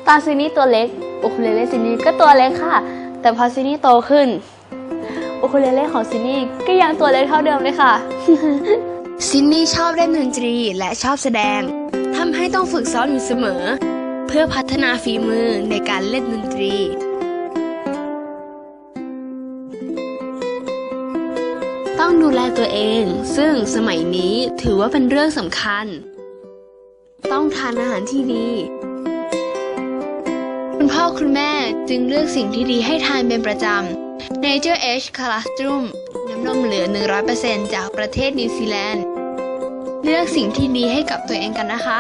ตอนซินนี่ตัวเล็กอูคูเลเล่ซินนี่ก็ตัวเล็กค่ะแต่พอซินนี่โตขึ้นอูคูเลเล่ของซินนี่ก็ยังตัวเล็กเท่าเดิมเลยค่ะ ซินนี่ชอบเล่นดนตรีและชอบแสดงทำให้ต้องฝึกซ้อมอยู่เสมอเพื่อพัฒนาฝีมือในการเล่นดนตรีต้องดูแลตัวเองซึ่งสมัยนี้ถือว่าเป็นเรื่องสำคัญต้องทานอาหารที่ดีคุณพ่อคุณแม่จึงเลือกสิ่งที่ดีให้ทานเป็นประจำ Nature Edge Colostrum น้ำนมเหลือ 100% จากประเทศนิวซีแลนด์เลือกสิ่งที่ดีให้กับตัวเองกันนะคะ